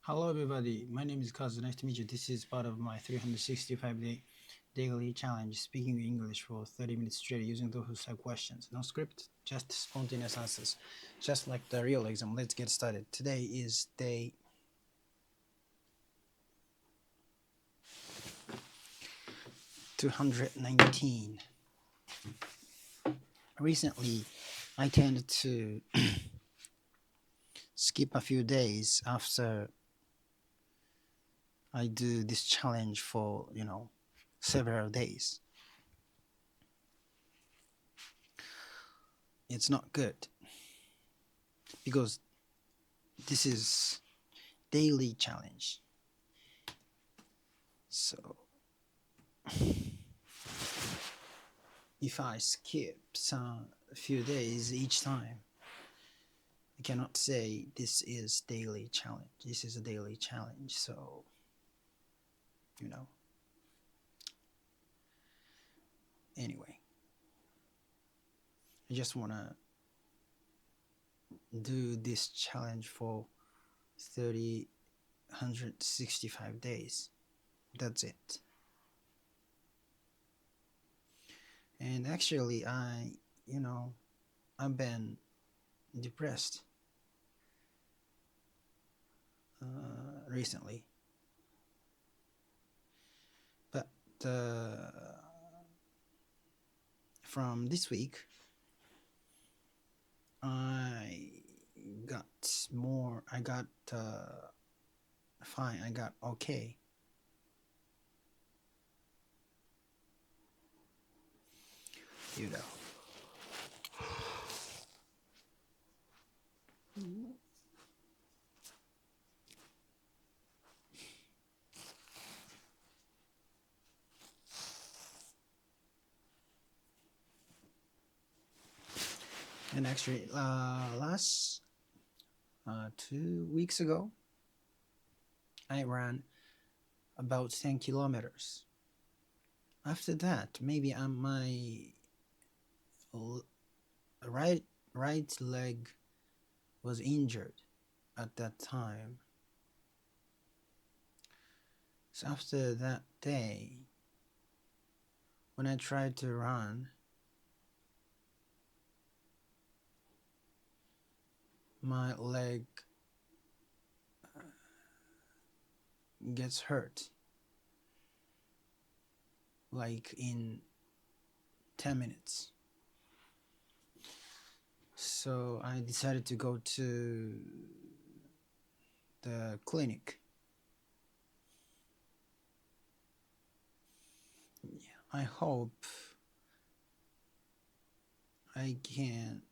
Hello everybody, my name is Kaz. Nice to meet you. This is part of my 365-day daily challenge, speaking English for 30 minutes straight using those type questions. No script, just spontaneous answers, just like the real exam. Let's get started. Today is day 219. Recently, I tended to skip a few days after I do this challenge for, several days. It's not good because this is daily challenge. So if I skip a few days each time, I cannot say this is daily challenge. This is a daily challenge. So, anyway, I just want to do this challenge for 365 days. That's it. And actually, I've been depressed recently. But from this week, I got fine, I got okay. And actually, last 2 weeks ago, I ran about 10 kilometers. After that, maybe my right leg was injured at that time. So after that day, when I tried to run, my leg gets hurt like in 10 minutes. So I decided to go to the clinic. I hope I can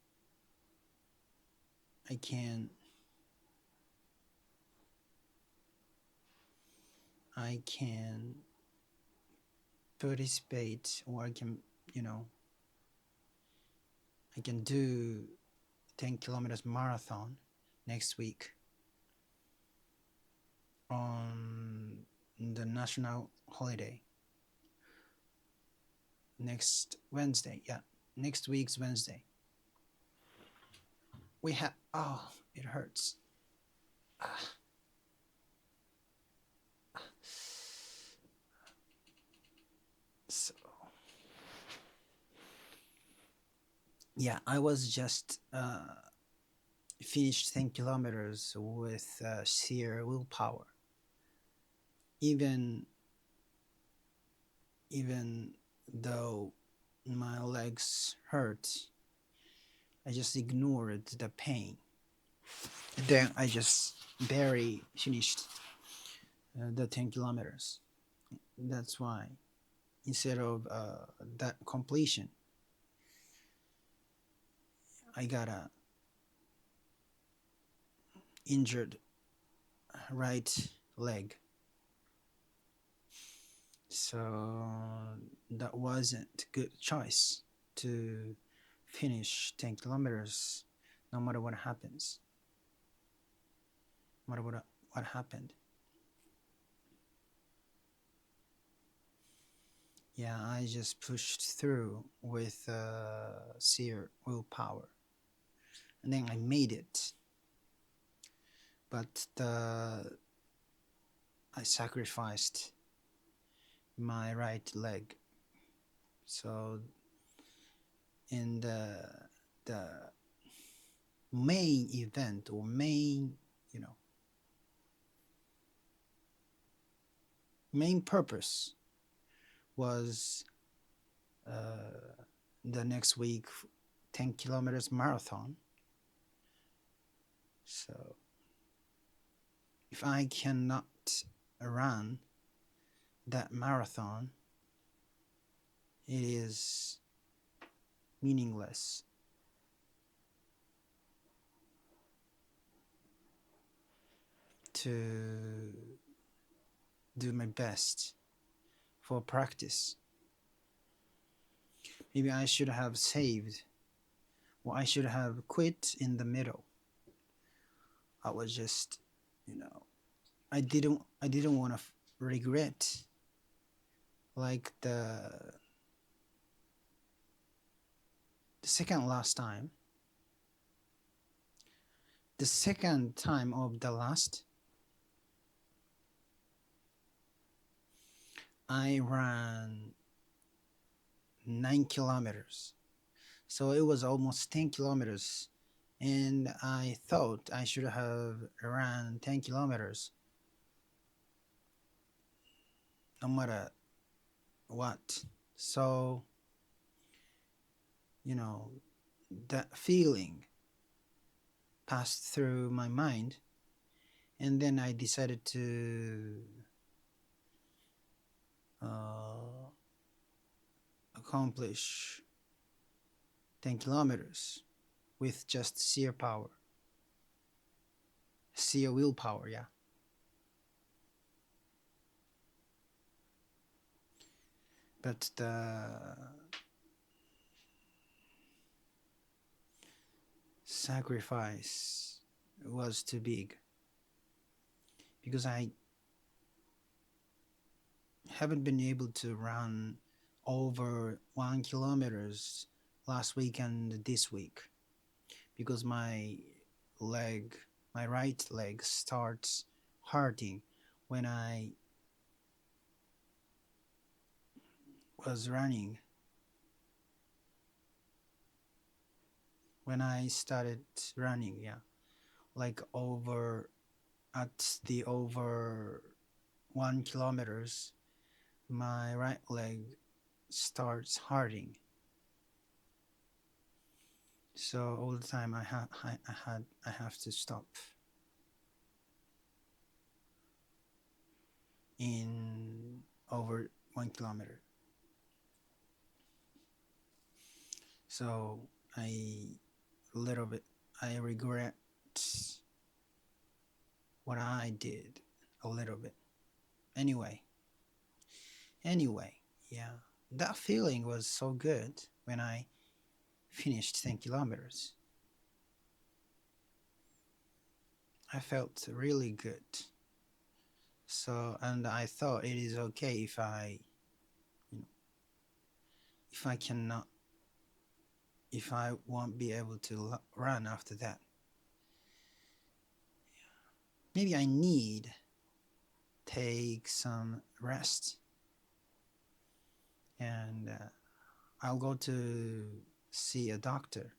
participate, or I can do 10 kilometers marathon next week on the national holiday next Wednesday. Next week's Wednesday. It hurts. So yeah, I was just finished 10 kilometers with sheer willpower. Even though my legs hurt, I just ignored the pain. Then I just barely finished the 10 kilometers. That's why instead of that completion, I got a injured right leg. So that wasn't a good choice to finish 10 kilometers no matter what happens. No matter what happened. Yeah, I just pushed through with sheer willpower. And then I made it. But the I sacrificed my right leg. So in the main event or main, main purpose was the next week 10 kilometers marathon. So if I cannot run that marathon, it is meaningless. To do my best for practice. Maybe I should have saved, or I should have quit in the middle. I was just, I didn't want to regret like the second last time. The second time of the last, I ran 9 kilometers. So it was almost 10 kilometers. And I thought I should have ran 10 kilometers no matter what. So, that feeling passed through my mind. And then I decided to accomplish 10 kilometers with just sheer willpower, yeah. But the sacrifice was too big because I haven't been able to run over 1 kilometers last week and this week because my right leg starts hurting when I was running. When I started running, yeah, like over 1 kilometers, my right leg starts hurting. So all the time I have to stop in over 1 kilometer. So I regret what I did a little bit. Anyway, yeah, that feeling was so good when I finished 10 kilometers. I felt really good. So, and I thought it is okay if I won't be able to run after that. Maybe I need take some rest, and I'll go to see a doctor.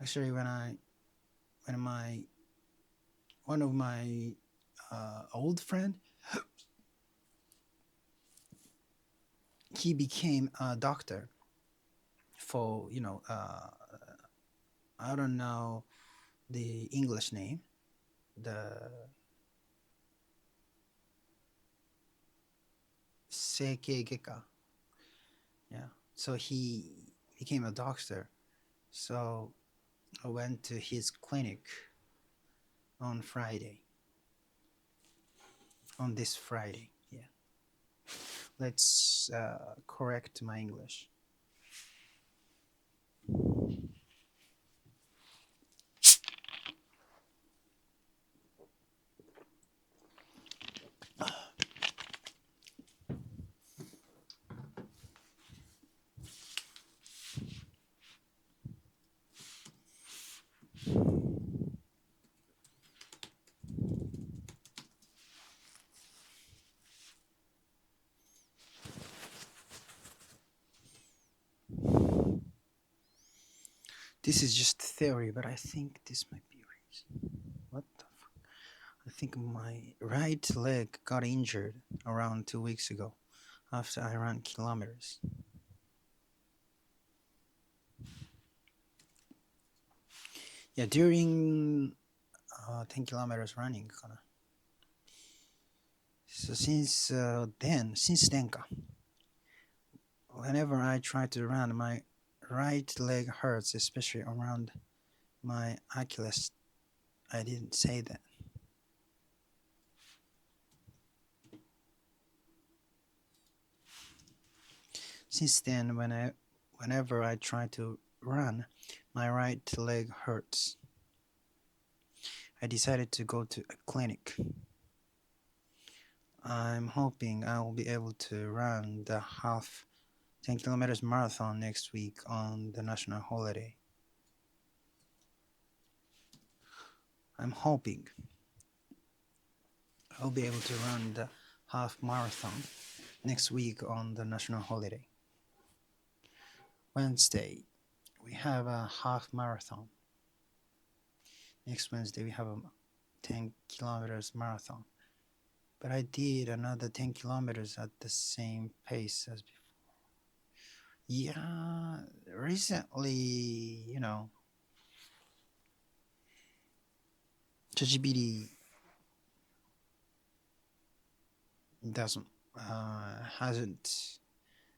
Actually, one of my old friend, he became a doctor for I don't know the English name, the Seikei-geka. Yeah, so he became a doctor. So I went to his clinic on this Friday. Yeah, let's correct my English. This is just theory, but I think this might be reason. What the fuck? I think my right leg got injured around 2 weeks ago after I ran kilometers. Yeah, during 10 kilometers running, kinda. So since then, whenever I try to run, my right leg hurts, especially around my Achilles. I didn't say that. Since then, whenever I try to run, my right leg hurts. I decided to go to a clinic. I'm hoping I will be able to run the half 10 kilometers marathon next week on the national holiday. I'm hoping I'll be able to run the half marathon next week on the national holiday. Wednesday, we have a half marathon. Next Wednesday, we have a 10 kilometers marathon. But I did another 10 kilometers at the same pace as before. Yeah, recently, ChatGPT hasn't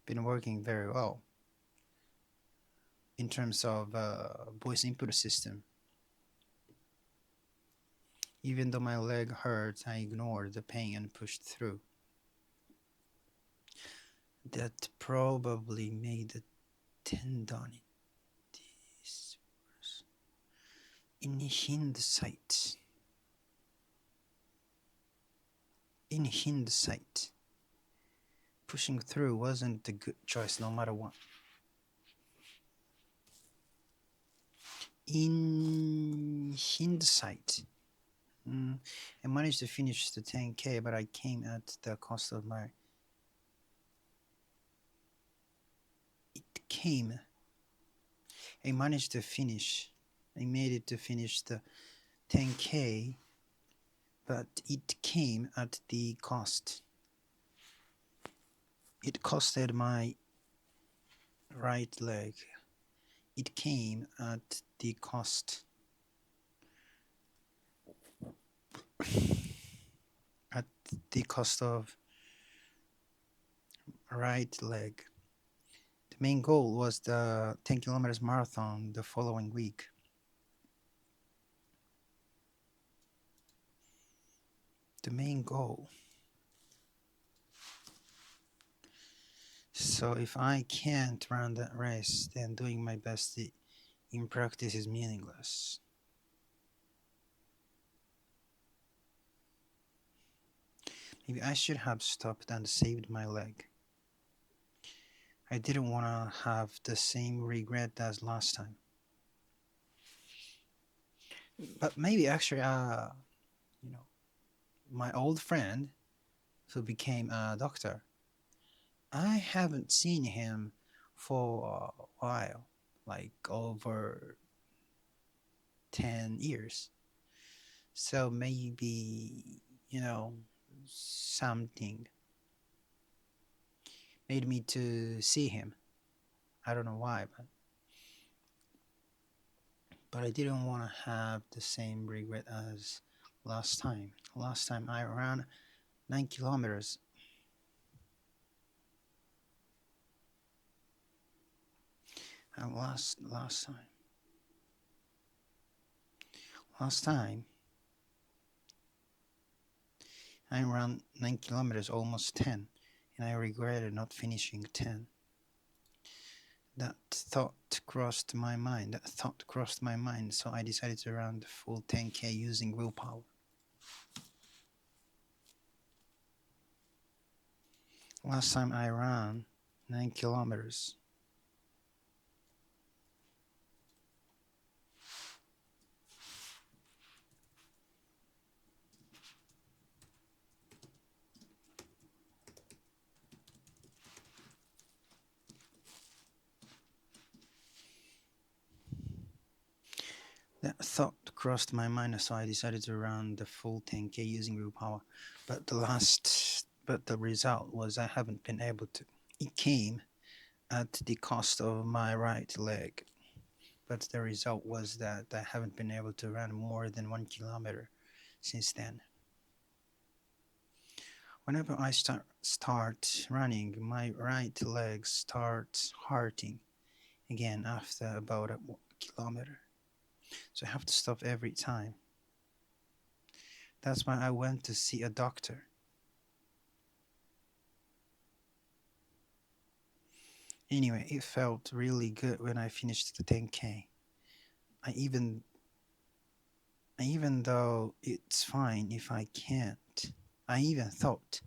been working very well in terms of voice input system. Even though my leg hurt, I ignored the pain and pushed through. That probably made the tendonitis worse. In hindsight, pushing through wasn't a good choice no matter what. In hindsight, I managed to finish the 10K, but I came at the cost of my... I managed to finish. I made it to finish the 10K, but it came at the cost. It costed my right leg. It came at the cost. At the cost of right leg. The main goal was the 10 kilometers marathon the following week. The main goal. So if I can't run that race, then doing my best in practice is meaningless. Maybe I should have stopped and saved my leg. I didn't want to have the same regret as last time. But maybe actually, my old friend who became a doctor, I haven't seen him for a while, like over 10 years. So maybe, something made me to see him. I don't know why, but I didn't want to have the same regret as last time. Last time I ran 9 kilometers. And last time I ran 9 kilometers, almost 10, and I regretted not finishing 10. That thought crossed my mind, so I decided to run the full 10K using willpower. Last time I ran 9 kilometers. That thought crossed my mind, so I decided to run the full 10K using willpower. But the result was I haven't been able to. It came at the cost of my right leg. But the result was that I haven't been able to run more than 1 kilometer since then. Whenever I start running, my right leg starts hurting again after about a kilometer. So I have to stop every time. That's why I went to see a doctor. Anyway, it felt really good when I finished the 10K. I even even though it's fine if I can't. I even thought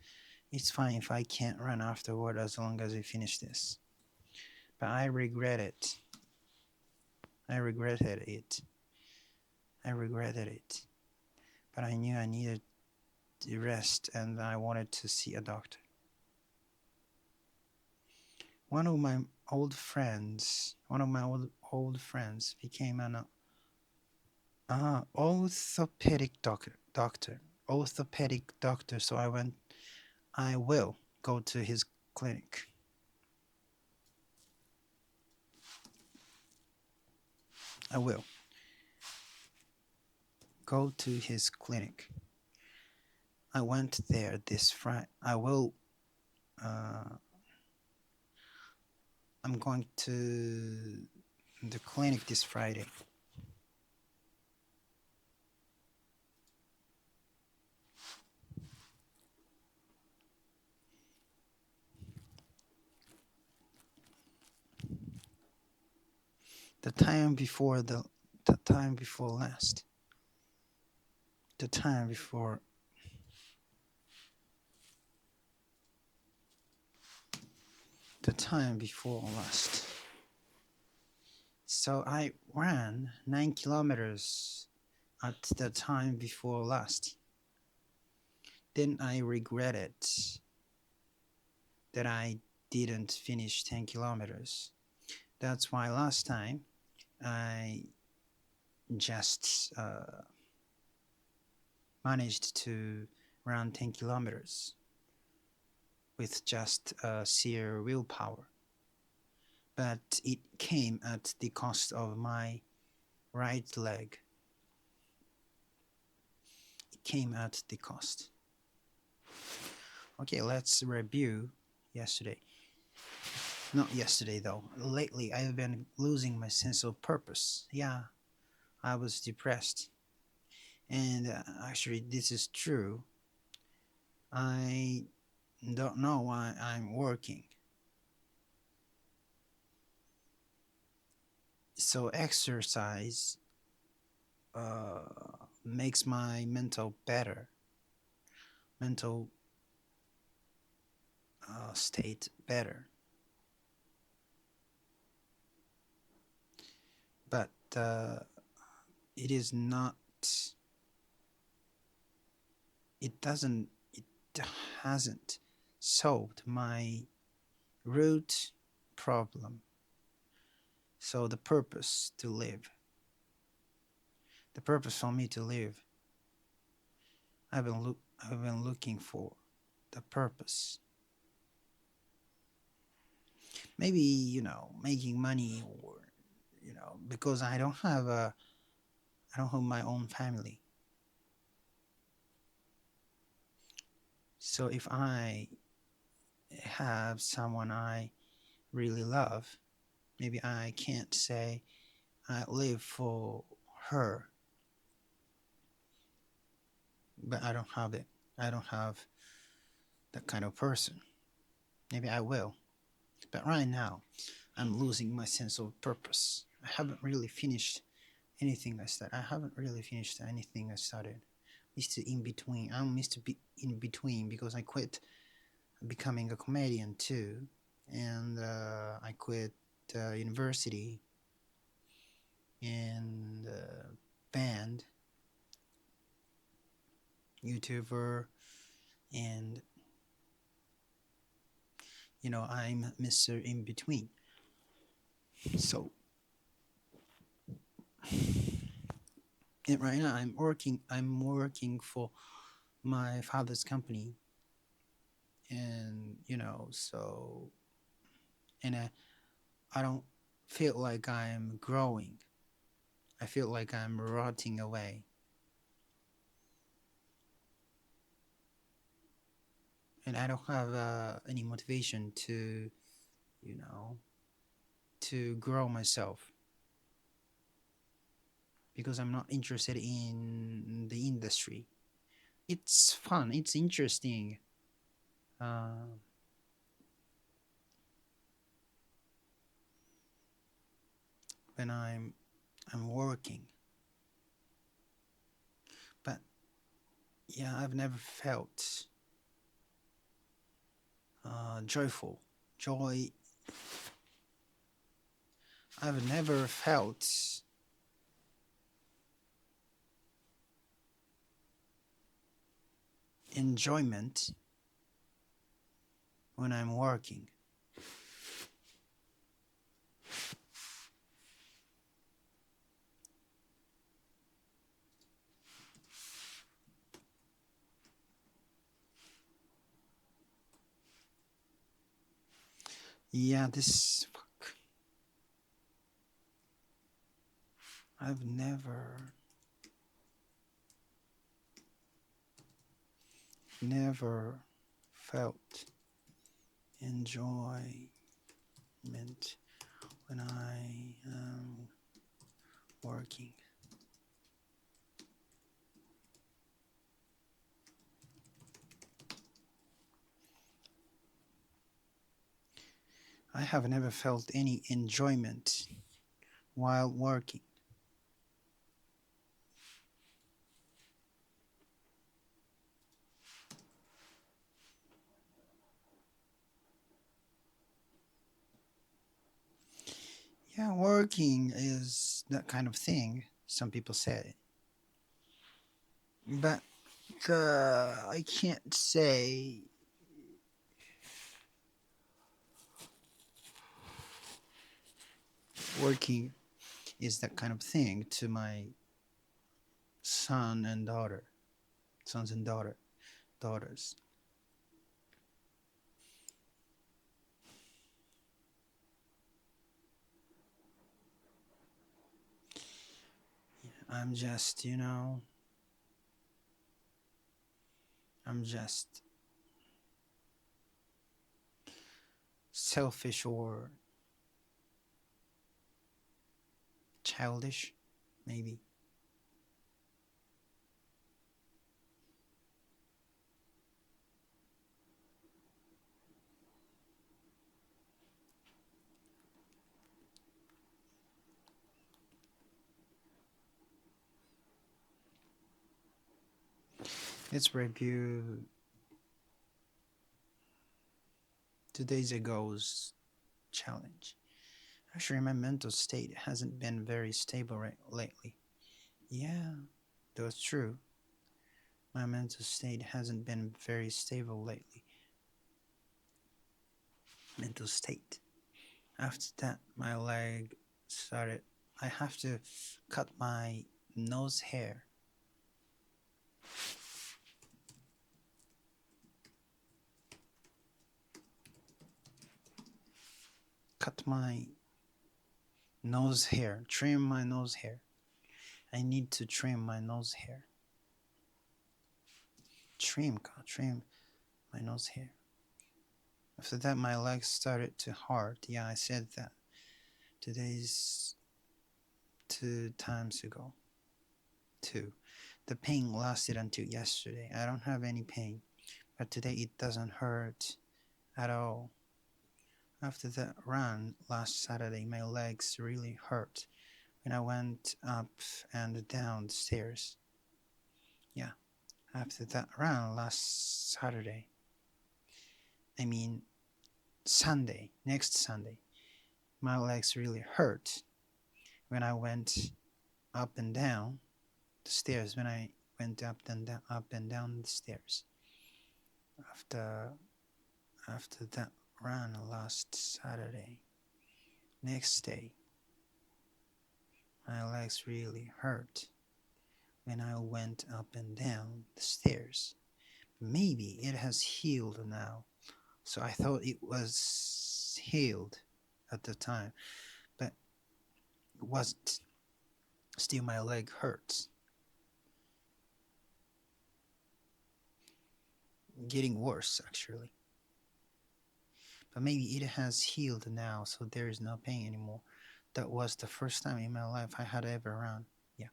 it's fine if I can't run afterward as long as I finish this. But I regret it. I regretted it. I regretted it. But I knew I needed the rest and I wanted to see a doctor. One of my old friends became an orthopedic doctor. So I will go to his clinic. I will go to his clinic. I went there this Friday. I'm going to the clinic this Friday. The time before last. The time before last. So I ran 9 kilometers at the time before last. Then I regretted that I didn't finish 10 kilometers. That's why last time I just managed to run 10 kilometers with just sheer willpower. But it came at the cost of my right leg. It came at the cost. Okay, let's review yesterday. Not yesterday though. Lately, I've been losing my sense of purpose. Yeah, I was depressed. And actually, this is true. I don't know why I'm working. So exercise makes my mental state better. But it is not. It hasn't solved my root problem. So the purpose to live. The purpose for me to live. I've been looking for the purpose. Maybe, making money, or because I don't have my own family. So if I have someone I really love, maybe I can't say I live for her. But I don't have it. I don't have that kind of person. Maybe I will. But right now, I'm losing my sense of purpose. I haven't really finished anything I started. Mr. In between. I'm Mr. In between because I quit becoming a comedian too. And I quit university and band, YouTuber, and I'm Mr. In between. So And right now I'm working for my father's company, and and I don't feel like I'm growing. I feel like I'm rotting away, and I don't have any motivation you know, to grow myself because I'm not interested in the industry. It's fun. It's interesting. Uh, when I'm working, but yeah, I've never felt joyful. Joy. I've never felt enjoyment when I'm working. Yeah, this fuck. I've never felt enjoyment when I am working. I have never felt any enjoyment while working. Yeah, working is that kind of thing, some people say. But I can't say working is that kind of thing to my son and daughter, sons and daughters. I'm just, I'm just selfish or childish, maybe. Let's review 2 days ago's challenge. Actually, my mental state hasn't been very stable lately. Yeah, that's true. My mental state hasn't been very stable lately. Mental state. After that, my leg started. I have to cut my nose hair. Cut my nose hair. Trim my nose hair. I need to trim my nose hair. Trim my nose hair. After that, my legs started to hurt. Yeah, I said that. Today's 2 times ago. Two. The pain lasted until yesterday. I don't have any pain, but today it doesn't hurt at all. After that run last Saturday, my legs really hurt when I went up and down the stairs. Yeah, after that run last Saturday, I mean Sunday, next Sunday, my legs really hurt when I went up and down the stairs. When I went up and down the stairs. After after that run last Saturday, next day, my legs really hurt when I went up and down the stairs. Maybe it has healed now. So I thought it was healed at the time, but it wasn't. Still, my leg hurts. Getting worse, actually. But maybe it has healed now, so there is no pain anymore. That was the first time in my life I had ever run. Yeah.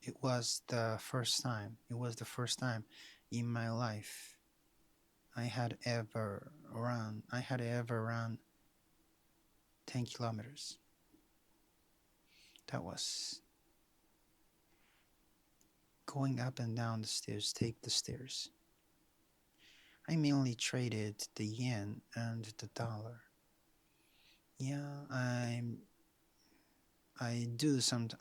It was the first time. It was the first time in my life I had ever run. I had ever run 10 kilometers. That was going up and down the stairs, take the stairs. I mainly traded the yen and the dollar. Yeah, I do sometimes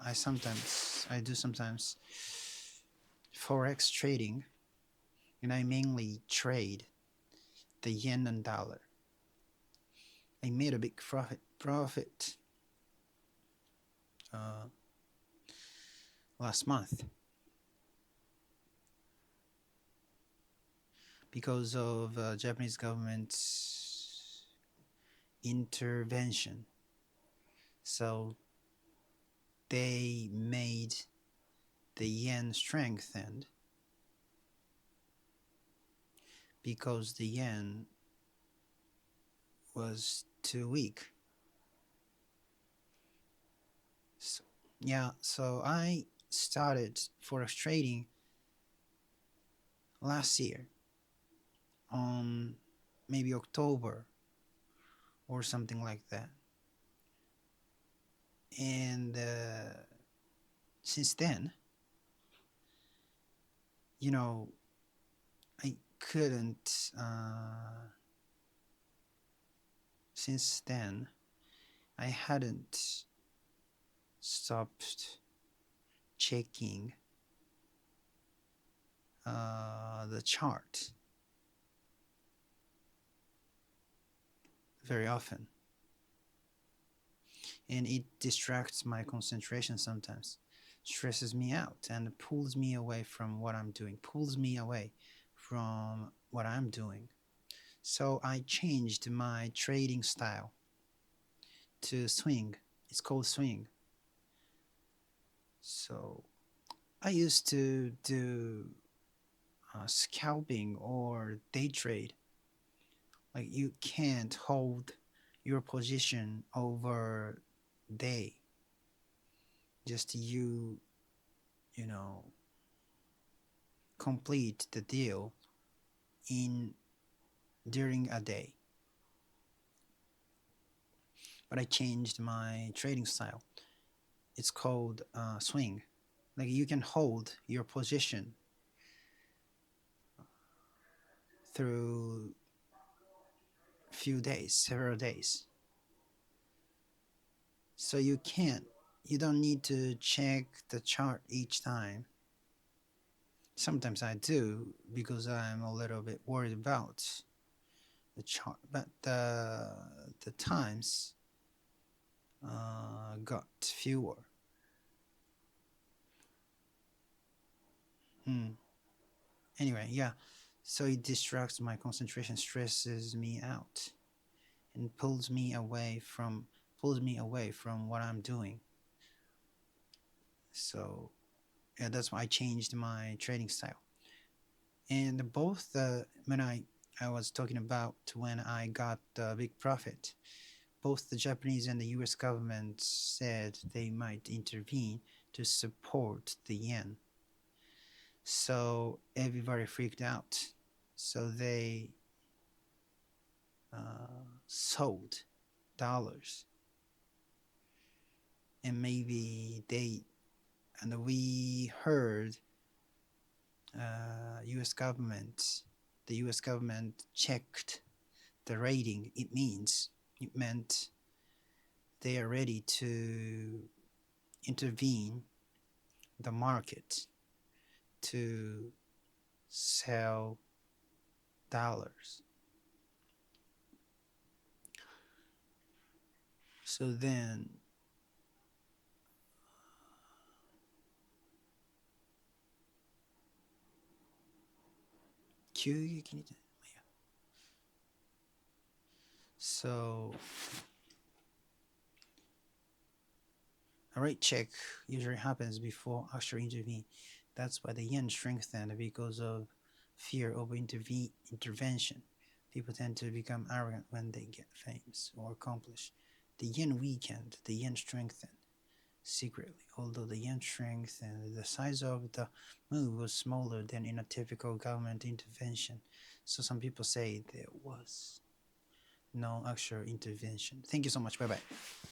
forex trading, and I mainly trade the yen and dollar. I made a big profit last month because of Japanese government's intervention. So they made the yen strengthened because the yen was too weak. So, yeah, so I started forex trading last year on maybe October or something like that. And since then, you know, I couldn't. Since then, I hadn't stopped checking the chart very often, and it distracts my concentration sometimes, stresses me out, and pulls me away from what I'm doing, So I changed my trading style to swing. It's called swing. So I used to do scalping or day trade. Like, you can't hold your position over day. Just you know, complete the deal in during a day. But I changed my trading style. It's called swing. Like, you can hold your position through several days. So you don't need to check the chart each time. Sometimes I do because I'm a little bit worried about the chart, but the times got fewer. Anyway, yeah. So it distracts my concentration, stresses me out, and pulls me away from what I'm doing. So yeah, that's why I changed my trading style. And both when I was talking about when I got the big profit, both the Japanese and the US government said they might intervene to support the yen. So everybody freaked out. So they sold dollars. And we heard US government, the US government checked the rating. It meant they are ready to intervene the market to sell dollars. So then 急激に So a rate check usually happens before actual intervene. That's why the yen strengthened because of fear of intervention. People tend to become arrogant when they get famous or accomplish. The yen weakened, the yen strengthened secretly. Although the yen strengthened, the size of the move was smaller than in a typical government intervention. So some people say there was no actual intervention. Thank you so much. Bye bye.